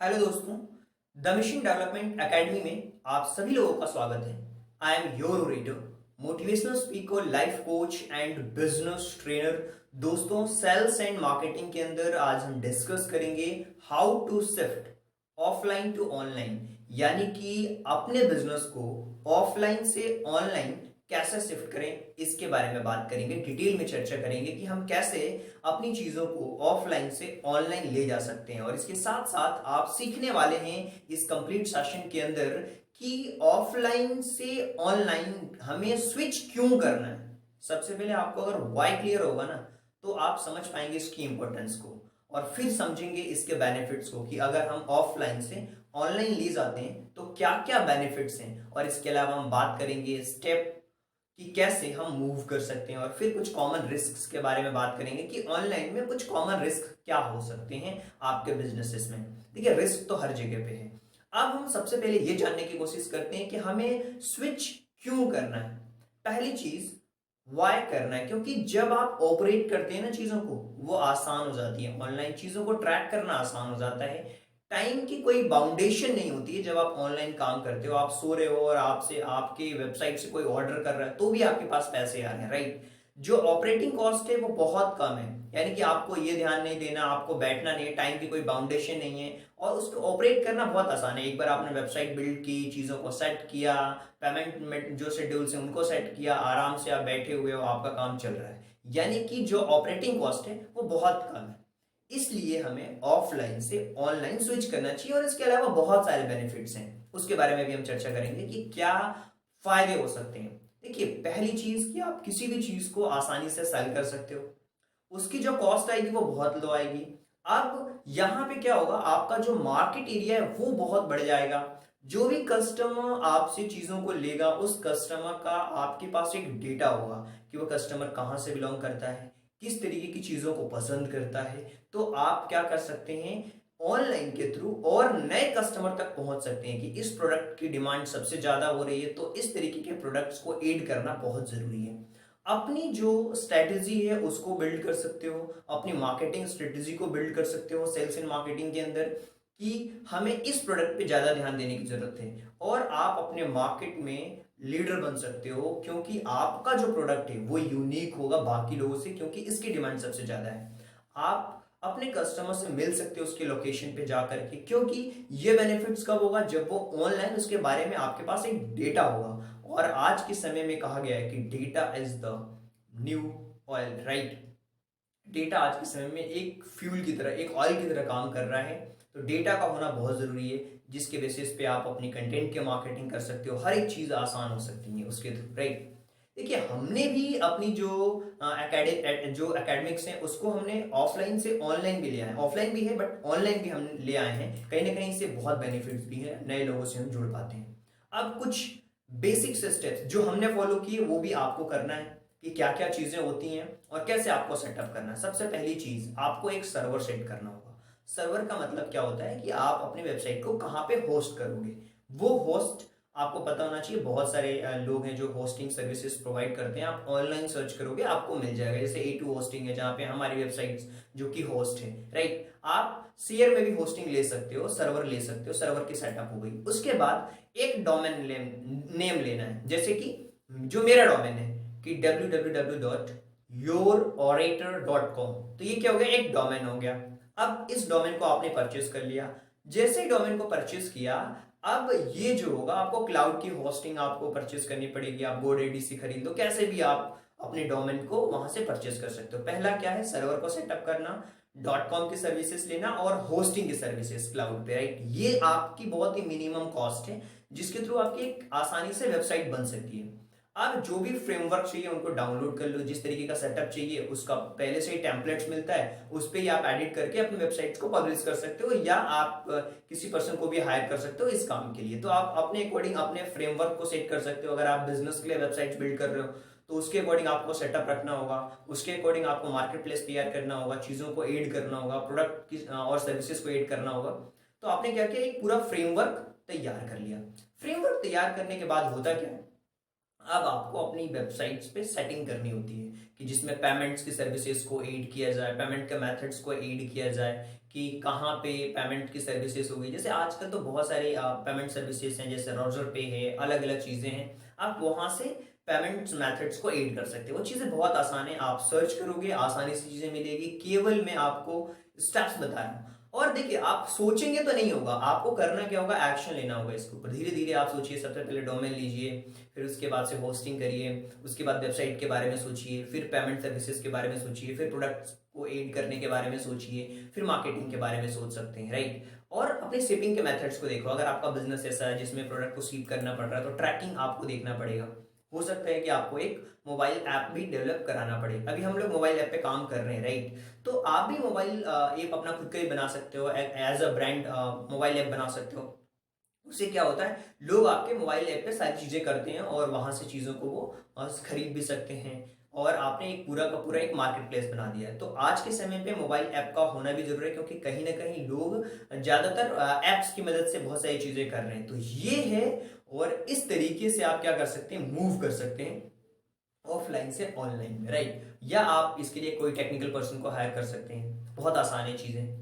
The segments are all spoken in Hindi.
हेलो दोस्तों, द मिशन डेवलपमेंट एकेडमी में आप सभी लोगों का स्वागत है। I am your orator, motivational speaker, life coach and business trainer. दोस्तों, सेल्स एंड मार्केटिंग के अंदर आज हम डिस्कस करेंगे how to shift offline to online, यानी कि अपने बिजनेस को ऑफलाइन से ऑनलाइन कैसे शिफ्ट करें, इसके बारे में बात करेंगे। डिटेल में चर्चा करेंगे कि हम कैसे अपनी चीजों को ऑफलाइन से ऑनलाइन ले जा सकते हैं। और इसके साथ साथ आप सीखने वाले हैं इस कंप्लीट सेशन के अंदर कि ऑफलाइन से ऑनलाइन हमें स्विच क्यों करना है। सबसे पहले आपको अगर वाई क्लियर होगा ना, तो आप समझ पाएंगे इसकी इंपॉर्टेंस को, और फिर समझेंगे इसके बेनिफिट्स को कि अगर हम ऑफलाइन से ऑनलाइन ले जाते हैं तो क्या क्या बेनिफिट्स हैं। और इसके अलावा हम बात करेंगे स्टेप कि कैसे हम मूव कर सकते हैं, और फिर कुछ कॉमन रिस्क्स के बारे में बात करेंगे कि ऑनलाइन में कुछ कॉमन रिस्क क्या हो सकते हैं आपके बिजनेसेस में। देखिए, रिस्क तो हर जगह पे है। अब हम सबसे पहले ये जानने की कोशिश करते हैं कि हमें स्विच क्यों करना है। पहली चीज, वाई करना है, क्योंकि जब आप ऑपरेट करते हैं ना चीजों को, वो आसान हो जाती है। ऑनलाइन चीजों को ट्रैक करना आसान हो जाता है। टाइम की कोई बाउंडेशन नहीं होती है। जब आप ऑनलाइन काम करते हो, आप सो रहे हो और आपसे आपके वेबसाइट से कोई ऑर्डर कर रहा है तो भी आपके पास पैसे आ रहे हैं, राइट। जो ऑपरेटिंग कॉस्ट है वो बहुत कम है, यानी कि आपको ये ध्यान नहीं देना, आपको बैठना नहीं है, टाइम की कोई बाउंडेशन नहीं है, और उसको ऑपरेट करना बहुत आसान है। एक बार आपने वेबसाइट बिल्ड की, चीजों को सेट किया, पेमेंट में जो शेड्यूल्स हैं उनको सेट किया, आराम से आप बैठे हुए हो, आपका काम चल रहा है। यानी कि जो ऑपरेटिंग कॉस्ट है वो बहुत कम है। इसलिए हमें ऑफलाइन से ऑनलाइन स्विच करना चाहिए। और इसके अलावा बहुत सारे बेनिफिट्स हैं, उसके बारे में भी हम चर्चा करेंगे कि क्या फायदे हो सकते हैं। देखिए, पहली चीज कि आप किसी भी चीज को आसानी से सेल कर सकते हो, उसकी जो कॉस्ट आएगी वो बहुत लो आएगी। अब यहां पे क्या होगा, आपका जो मार्केट एरिया है वो बहुत बढ़ जाएगा। जो भी कस्टमर आपसे चीजों को लेगा, उस कस्टमर का आपके पास एक डेटा होगा कि वो कस्टमर कहां से बिलोंग करता है, किस तरीके की चीजों को पसंद करता है। तो आप क्या कर सकते हैं, ऑनलाइन के थ्रू और नए कस्टमर तक पहुंच सकते हैं कि इस प्रोडक्ट की डिमांड सबसे ज्यादा हो रही है, तो इस तरीके के प्रोडक्ट्स को ऐड करना बहुत जरूरी है। अपनी जो स्ट्रेटेजी है उसको बिल्ड कर सकते हो, अपनी मार्केटिंग स्ट्रेटेजी को बिल्ड कर सकते हो सेल्स एंड मार्केटिंग के अंदर, कि हमें इस प्रोडक्ट पे ज्यादा ध्यान देने की जरूरत है। और आप अपने मार्केट में लीडर बन सकते हो, क्योंकि आपका जो प्रोडक्ट है वो यूनिक होगा बाकी लोगों से, क्योंकि इसकी डिमांड सबसे ज्यादा है। आप अपने कस्टमर से मिल सकते हो उसके लोकेशन पे जाकर के, क्योंकि ये बेनिफिट्स कब होगा, जब वो ऑनलाइन उसके बारे में आपके पास एक डेटा होगा। और आज के समय में कहा गया है कि data is the new oil, right. Data आज के समय में एक फ्यूल की तरह, एक ऑयल की तरह काम कर रहा है। तो डेटा का होना बहुत जरूरी है, जिसके बेसिस पे आप अपनी कंटेंट की मार्केटिंग कर सकते हो। हर एक चीज आसान हो सकती है उसके थ्रू, राइट। देखिए, हमने भी अपनी जो एकेडमिक्स हैं उसको हमने ऑफलाइन से ऑनलाइन भी लिया है। ऑफलाइन भी है बट ऑनलाइन भी हम ले आए हैं। कहीं ना कहीं से बहुत बेनिफिट्स भी हैं, नए लोगों से हम जुड़ पाते हैं। अब कुछ बेसिक स्टेप्स जो हमने फॉलो किए वो भी आपको करना है, कि क्या क्या चीजें होती हैं और कैसे आपको सेटअप करना है। सबसे पहली चीज, आपको एक सर्वर सेट करना होगा। सर्वर का मतलब क्या होता है कि आप अपनी वेबसाइट को कहाँ पे होस्ट करोगे। वो होस्ट आपको पता होना चाहिए। बहुत सारे लोग हैं जो होस्टिंग सर्विसेज प्रोवाइड करते हैं। आप ऑनलाइन सर्च करोगे आपको मिल जाएगा, जैसे A2 होस्टिंग है जहां पे हमारी वेबसाइट्स जो कि होस्ट है, राइट। आप शेयर में भी होस्टिंग ले सकते हो, सर्वर ले सकते हो, सर्वर की सेटअप हो गई। उसके बाद एक डोमेन नेम लेना है, जैसे कि जो मेरा डोमेन है कि www.yourorator.com। तो ये क्या हो गया, एक डोमेन हो गया। अब इस डोमेन को आपने परचेस कर लिया। जैसे ही डोमेन को परचेस किया, अब ये जो होगा, आपको क्लाउड की होस्टिंग आपको परचेस करनी पड़ेगी। आप GoDaddy से खरीद लो, कैसे भी आप अपने डोमेन को वहां से परचेस कर सकते हो। पहला क्या है, सर्वर को सेटअप करना, .com की सर्विसेज लेना और होस्टिंग की सर्विसेज क्लाउड पे, राइट। ये आपकी बहुत ही मिनिमम कॉस्ट है, जिसके थ्रू आपकी एक आसानी से वेबसाइट बन सकती है। अब जो भी फ्रेमवर्क चाहिए उनको डाउनलोड कर लो, जिस तरीके का सेटअप चाहिए उसका पहले से ही टेम्पलेट्स मिलता है, उस पर ही आप एडिट करके अपनी वेबसाइट्स को पब्लिश कर सकते हो, या आप किसी पर्सन को भी हायर कर सकते हो इस काम के लिए। तो आप अपने अकॉर्डिंग अपने फ्रेमवर्क को सेट कर सकते हो। अगर आप बिजनेस के लिए वेबसाइट्स बिल्ड कर रहे हो तो उसके अकॉर्डिंग आपको सेटअप रखना होगा, उसके अकॉर्डिंग आपको मार्केट प्लेस तैयार करना होगा, चीजों को एड करना होगा, प्रोडक्ट की और सर्विसेज को एड करना होगा। तो आपने क्या किया, एक पूरा फ्रेमवर्क तैयार कर लिया। फ्रेमवर्क तैयार करने के बाद होता क्या है, अब आपको अपनी वेबसाइट्स पे सेटिंग करनी होती है कि जिसमें पेमेंट्स की सर्विसेज को ऐड किया जाए, पेमेंट के मेथड्स को ऐड किया जाए कि कहाँ पे पेमेंट की सर्विसेज होगी। जैसे आजकल तो बहुत सारे पेमेंट सर्विसेज हैं, जैसे रोजर पे है, अलग अलग चीज़ें हैं, आप वहाँ से पेमेंट्स मेथड्स को ऐड कर सकते हो। वो चीज़ें बहुत आसान है, आप सर्च करोगे आसानी से चीज़ें मिलेगी। केवल मैं आपको स्टेप्स बता रहा हूँ। और देखिए, आप सोचेंगे तो नहीं होगा, आपको करना क्या होगा, एक्शन लेना होगा इसके ऊपर। धीरे धीरे आप सोचिए, सबसे पहले डोमेन लीजिए, फिर उसके बाद से होस्टिंग करिए, उसके बाद वेबसाइट के बारे में सोचिए, फिर पेमेंट सर्विसेज के बारे में सोचिए, फिर प्रोडक्ट्स को ऐड करने के बारे में सोचिए, फिर मार्केटिंग के बारे में सोच सकते हैं, राइट। और अपने शिपिंग के मेथड्स को देखो। अगर आपका बिजनेस ऐसा है जिसमें प्रोडक्ट को शिप करना पड़ रहा है तो ट्रैकिंग आपको देखना पड़ेगा। हो सकता है कि आपको एक मोबाइल ऐप भी डेवलप कराना पड़े। अभी हम लोग मोबाइल ऐप पे काम कर रहे हैं, राइट। तो आप भी मोबाइल ऐप अपना खुद का ही बना सकते हो, as a brand mobile app बना सकते हो। उससे क्या होता है, लोग आपके मोबाइल ऐप पे सारी चीजें करते हैं और वहां से चीजों को वो खरीद भी सकते हैं। और आपने एक पूरा का पूरा एक मार्केट प्लेस बना दिया है। तो आज के समय पे मोबाइल ऐप का होना भी जरूरी है, क्योंकि कहीं ना कहीं लोग ज्यादातर ऐप्स की मदद से बहुत सारी चीजें कर रहे हैं। तो ये है। और इस तरीके से आप क्या कर सकते हैं, मूव कर सकते हैं ऑफलाइन से ऑनलाइन में, राइट। या आप इसके लिए कोई टेक्निकल पर्सन को हायर कर सकते हैं। बहुत आसान है चीजें।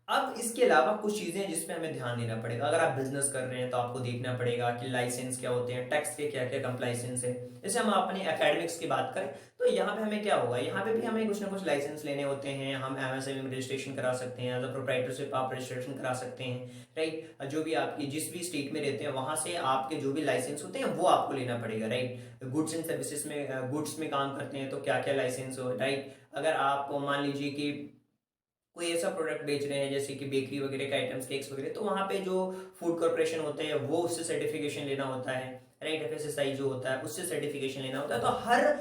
अब इसके अलावा कुछ चीजें हैं जिसपे हमें ध्यान देना पड़ेगा। अगर आप बिजनेस कर रहे हैं तो आपको देखना पड़ेगा कि लाइसेंस क्या होते हैं, टैक्स के क्या क्या कंप्लाइसेंस है। जैसे हम अपने एकेडमिक्स की बात करें तो यहाँ पे हमें क्या होगा, यहाँ पे भी हमें कुछ ना कुछ लाइसेंस लेने होते हैं। हम एमएसएमई में रजिस्ट्रेशन करा सकते हैं, एज अ प्रोप्राइटरशिप आप रजिस्ट्रेशन करा सकते हैं, राइट। जो भी आपकी जिस भी स्टेट में रहते हैं वहां से आपके जो भी लाइसेंस होते हैं वो आपको लेना पड़ेगा, राइट। गुड्स एंड सर्विसेज में, गुड्स में काम करते हैं तो क्या क्या लाइसेंस हो, राइट। अगर आप मान लीजिए कि कोई ऐसा प्रोडक्ट बेच रहे हैं जैसे कि बेकरी वगैरह का आइटम्स, केक्स वगैरह, तो वहां पे जो फूड कॉर्पोरेशन होते हैं वो उससे सर्टिफिकेशन लेना होता है, राइट। एफएसएसआई जो होता है उससे सर्टिफिकेशन लेना होता है। तो हर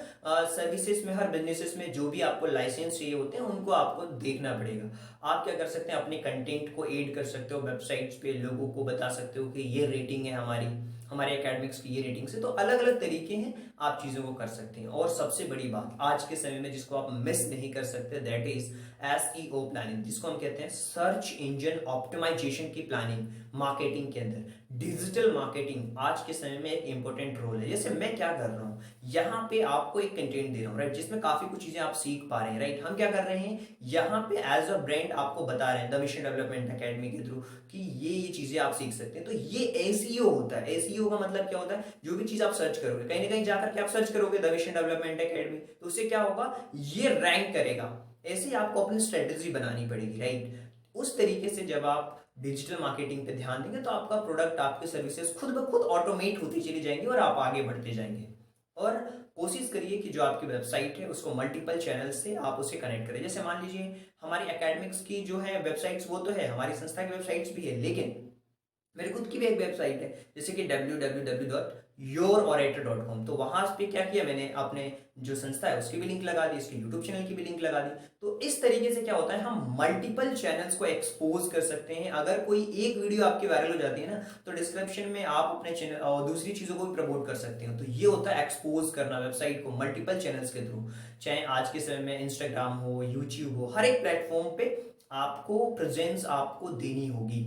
सर्विसेज में, हर बिजनेसेस में जो भी आपको लाइसेंस चाहिए होते हैं उनको आपको देखना पड़ेगा। आप क्या कर सकते हैं, अपने कंटेंट को ऐड कर सकते हो वेबसाइट्स पे, लोगों को बता सकते हो कि ये रेटिंग है हमारी, हमारे एकेडमिक्स की ये रेटिंग से। तो अलग अलग तरीके हैं, आप चीजों को कर सकते हैं। और सबसे बड़ी बात आज के समय में जिसको आप मिस नहीं कर सकते, दैट इज एसईओ प्लानिंग, जिसको हम कहते हैं सर्च इंजन ऑप्टिमाइजेशन की प्लानिंग। मार्केटिंग के अंदर डिजिटल मार्केटिंग आज के समय में एक इंपॉर्टेंट रोल है। जैसे मैं क्या कर रहा हूं, यहाँ पे आपको एक कंटेंट दे रहा हूँ, राइट, जिसमें काफी कुछ चीजें आप सीख पा रहे हैं, राइट। हम क्या कर रहे हैं, यहाँ पे एज अ ब्रांड आपको बता रहे हैं द मिशन डेवलपमेंट एकेडमी के थ्रू कि ये चीजें आप सीख सकते हैं। तो ये एसईओ होता है। एसईओ का मतलब क्या होता है, जो भी चीज आप सर्च करोगे, कहीं ना कहीं जाकर के आप सर्च करोगे द मिशन डेवलपमेंट एकेडमी, तो उससे क्या होगा, ये रैंक करेगा। ऐसे ही आपको अपनी स्ट्रेटेजी बनानी पड़ेगी, राइट। उस तरीके से जब आप डिजिटल मार्केटिंग पे ध्यान देंगे तो आपका प्रोडक्ट, आपकी सर्विसेज खुद ब खुद ऑटोमेट होती चली जाएंगी और आप आगे बढ़ते जाएंगे। और कोशिश करिए कि जो आपकी वेबसाइट है उसको मल्टीपल चैनल से आप उसे कनेक्ट करें। जैसे मान लीजिए हमारी एकेडमिक्स की जो है वेबसाइट्स, वो तो है, हमारी संस्था की वेबसाइट्स भी है, लेकिन मेरी खुद की भी एक वेबसाइट है जैसे कि www.yourorator.com। तो वहां पे क्या किया मैंने, अपने जो संस्था है उसकी भी लिंक लगा दी, इसके यूट्यूब चैनल की भी लिंक लगा दी। तो इस तरीके से क्या होता है, हम मल्टीपल चैनल्स को एक्सपोज कर सकते हैं। अगर कोई एक वीडियो आपकी वायरल हो जाती है ना, तो डिस्क्रिप्शन में आप अपने चैनल और दूसरी चीजों को भी प्रमोट कर सकते हो। तो ये होता है एक्सपोज करना वेबसाइट को मल्टीपल चैनल्स के थ्रू। चाहे आज के समय में इंस्टाग्राम हो, यूट्यूब हो, हर एक प्लेटफॉर्म पे आपको प्रेजेंस आपको देनी होगी,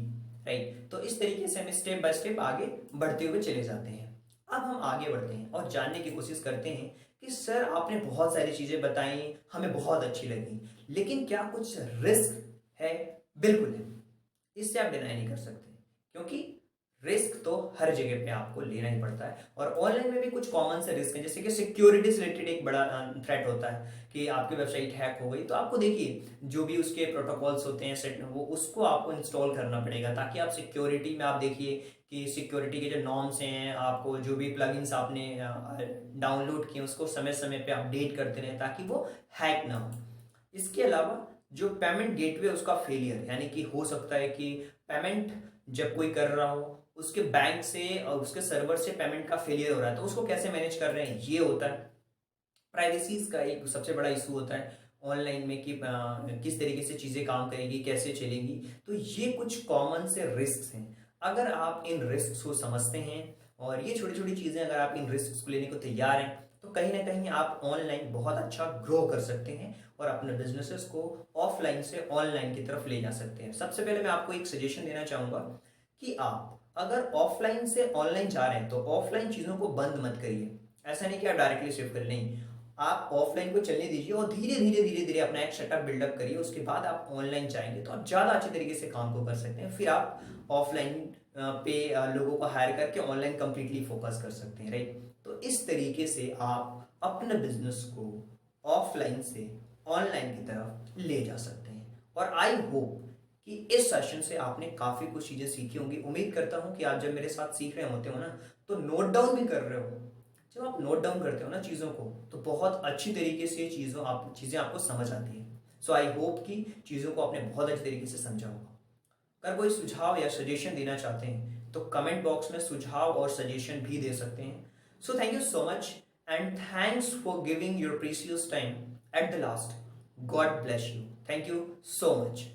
राइट। तो इस तरीके से हम स्टेप बाय स्टेप आगे बढ़ते हुए चले जाते हैं। अब हम आगे बढ़ते हैं और जानने की कोशिश करते हैं कि सर आपने बहुत सारी चीजें बताई, हमें बहुत अच्छी लगी, लेकिन क्या कुछ रिस्क है? बिल्कुल है, इससे आप डिनाई नहीं कर सकते, क्योंकि रिस्क तो हर जगह पे आपको लेना ही पड़ता है। और ऑनलाइन में भी कुछ कॉमन से रिस्क है, जैसे कि सिक्योरिटी से रिलेटेड एक बड़ा थ्रेट होता है कि आपकी वेबसाइट हैक हो गई। तो आपको देखिए जो भी उसके प्रोटोकॉल्स होते हैं सेट, वो उसको आपको इंस्टॉल करना पड़ेगा, ताकि आप सिक्योरिटी में, आप देखिए कि सिक्योरिटी के जो नॉर्म्स हैं, आपको जो भी प्लगइन्स आपने डाउनलोड किए उसको समय समय पे अपडेट करते रहें ताकि वो हैक ना हो। इसके अलावा जो पेमेंट गेटवे उसका फेलियर, यानी कि हो सकता है कि पेमेंट जब कोई कर रहा हो उसके बैंक से और उसके सर्वर से पेमेंट का फेलियर हो रहा है, तो उसको कैसे मैनेज कर रहे हैं, ये होता है। प्राइवेसी का एक सबसे बड़ा इशू होता है ऑनलाइन में कि किस तरीके से चीजें काम करेगी, कैसे चलेगी। तो ये कुछ कॉमन से रिस्क हैं। अगर आप इन रिस्क को समझते हैं और ये छोटी छोटी चीजें अगर आप इन रिस्क को लेने को तैयार हैं, तो कहीं ना कहीं आप ऑनलाइन बहुत अच्छा ग्रो कर सकते हैं और अपने बिजनेसेस को ऑफलाइन से ऑनलाइन की तरफ ले जा सकते हैं। सबसे पहले मैं आपको एक सजेशन देना चाहूंगा कि आप अगर ऑफलाइन से ऑनलाइन जा रहे हैं तो ऑफलाइन चीजों को बंद मत करिए। ऐसा नहीं कि आप डायरेक्टली शिफ्ट करें, नहीं। आप ऑफलाइन को चलने दीजिए और धीरे धीरे अपना एक सेटअप बिल्डअप करिए। उसके बाद आप ऑनलाइन जाएंगे तो आप ज़्यादा अच्छे तरीके से काम को कर सकते हैं। फिर आप ऑफलाइन पे लोगों को हायर करके ऑनलाइन कंप्लीटली फोकस कर सकते हैं, राइट। तो इस तरीके से आप अपने बिजनेस को ऑफलाइन से ऑनलाइन की तरफ ले जा सकते हैं। और आई होप कि इस सेशन से आपने काफ़ी कुछ चीज़ें सीखी होंगी। उम्मीद करता हूँ कि आप जब मेरे साथ सीख रहे होते हो ना तो नोट डाउन भी कर रहे हो। जब आप नोट डाउन करते हो ना चीज़ों को तो बहुत अच्छी तरीके से चीज़ें आपको समझ आती हैं। सो आई होप कि चीज़ों को आपने बहुत अच्छी तरीके से समझा होगा। अगर कोई सुझाव या सजेशन देना चाहते हैं तो कमेंट बॉक्स में सुझाव और सजेशन भी दे सकते हैं। So thank you so much and thanks for giving your precious time at the last. God bless you. Thank you so much.